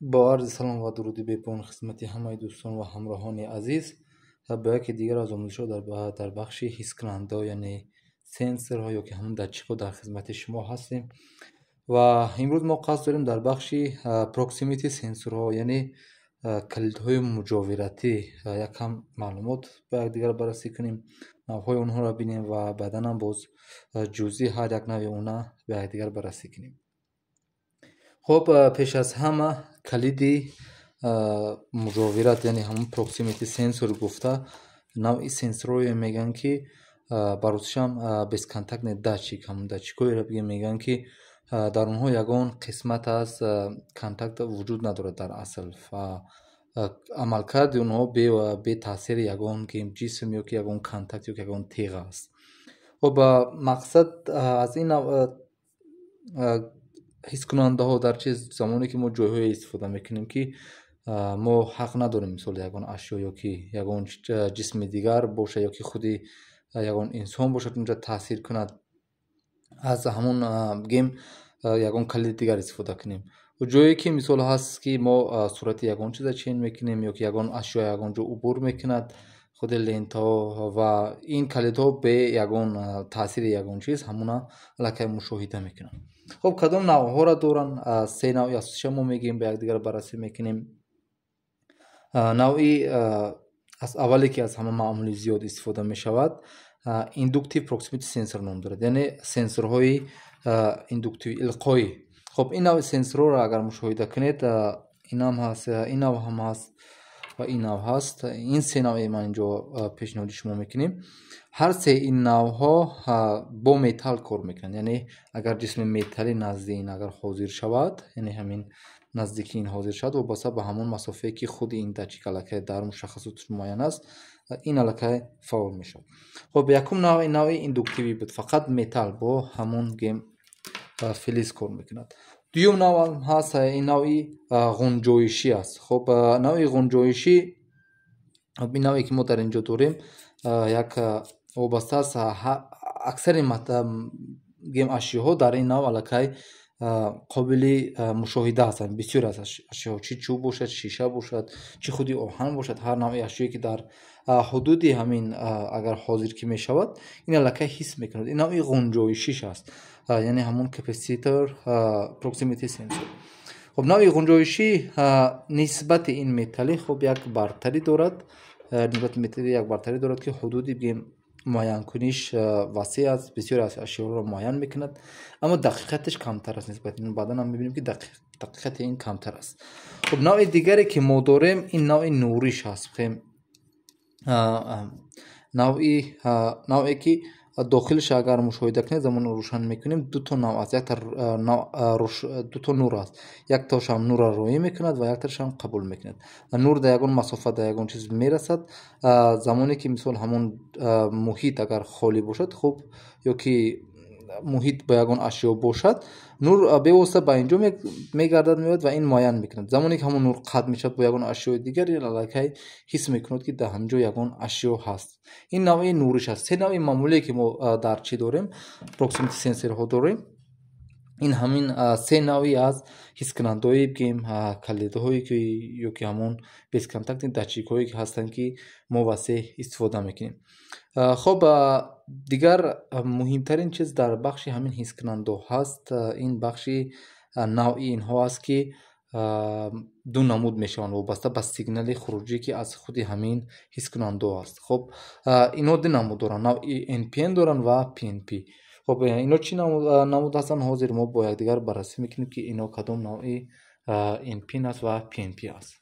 با عرض سلام و درود بپون خدمت همه دوستان و همراهان عزیز. با یکی دیگر از آموزش در بخش حس کننده یعنی سنسور ها یا که همون داتچیک در خدمت شما هستیم و امروز ما قصد داریم در بخش پروکسیمیتی سنسور ها یعنی کلیدهای مجاورتی یکم معلومات با یک دیگر بررسی کنیم، نوعهای اونها را ببینیم و بعدا هم باز جزئی هر یک نوع اونها با یک دیگر بررسی کنیم. خب پیش از همه کلید مجاورت یعنی همون پروکسیمیتی سنسور گفته نوعی سنسوری میگن که براتش هم بیس کانتکت داتچیک همون داتچیکایی را بگیم میگن که در اونها یگان قسمت از کانتکت وجود ندارد در اصل و عملکرد اونها به تاثیر یگان که جسم یا که یگان کانتکت یا که یگان تیغ است. خب مقصد از این حس کننده ها در چیز زمانی که ما جایهای استفاده میکنیم که ما حق نداریم مثال یگان اشیا یا که یگان جسم دیگر باشه یا که خودی یگان انسان باشه اونجا تاثیر کند از همون گیم یگان کلید دیگر استفاده کنیم و جایی که مثال هست که ما صورت یگان چیز چین میکنیم یا که یگان اشیا یگان جو عبور میکند خود لنت ها و این کلید ها به یگان تاثیر یگان چیز همونا لکه مشاهده میکنن. خب کدام نوع ها را دارن؟ سه نوعی از شما میگیم به یک دیگر بررسی میکنیم. نوعی از اولی که از همه معمولی زیاد استفاده میشود ایندوکتیو پروکسیمیتی سنسور نام دارد، یعنی سنسورهای ایندوکتیو القایی. خب این نوع سنسور را اگر مشاهده کنید این هم هست، این نوع هم هست و این نوع هست. این سه نوع ما اینجا پیشنهاد شما میکنیم. هر سه این نوع ها با متال کار میکنن، یعنی اگر جسم متالی نزد این اگر حاضر شود یعنی همین نزدیکی این حاضر شد و بسا به همون مسافه که خود این داتچیک علاقه در مشخصات معین است این علاقه فعال میشود. خب یکم نوع ایندوکتیوی بود، فقط متال با همون گیم فلز کار میکند. دوم نوع هست این نوعی غنجایشی است. خب نوع غنجایشی این نوعی که ما در اینجا داریم یک وابسته است اکثر گیم اشیاء در این نوع علاقه قابل مشاهده هستند. بسیار از اشیاء چی چوب باشد، شیشه باشد، چی خودی آهن باشد، هر نوع اشیایی که در حدود همین اگر حاضر که می شود این علاقه حس میکند. این نوع غنجایشیش است، یعنی همون کپاسیتور پروکسیمیتی سنسور. خب نوع غنجایشی نسبت این متالی خب یک برتری دارد، نسبت متالی یک برتری دارد که حدودی بگیم معین کنیش وسیع است، بسیار از اشیاء را معین میکند، اما دقیقتش کمتر است نسبت این. بعدا هم میبینیم که دقیقت این کمتر است. خب نوع دیگری که ما داریم این نوع نوریش هست. نوعی که داخلش اگر مشاهده کنید زمان روشن میکنیم دو تا نوع است، دو تا نور است، یک تاش هم نور را روی میکند و یک تاش هم قبول میکند. نور در یگان مسافت در یگان چیز میرسد زمانی که مثال همون محیط اگر خالی باشد خب یا که محیط با یگان اشیا باشد نور به واسطه به اینجا میگردد میاد و این معین میکند. زمانی که همون نور قطع میشد با یگان اشیاء دیگر علاقه حس میکند که در همجا یگان اشیا هست. این نوع نورش است. سه نوع معمولی که ما در چی داریم پروکسیمیتی سنسور ها داریم این همین سه نوعی از حس کننده های بگیم کلیدهایی که یا که همون بیس کانتکت داتچیک هایی که هستن که ما واسه استفاده میکنیم. خب دیگر مهمترین چیز در بخش همین حس کننده هست این بخش نوعی اینها است که دو نمود میشوند وابسته به سیگنال خروجی که از خود همین حس کننده است. خب اینا دو نمود دارن، نوع NPN دارن و PNP. خب اینا چی نمود هستن حاضر ما با یک دیگر بررسی میکنیم که اینا کدام نوع NPN است و PNP است.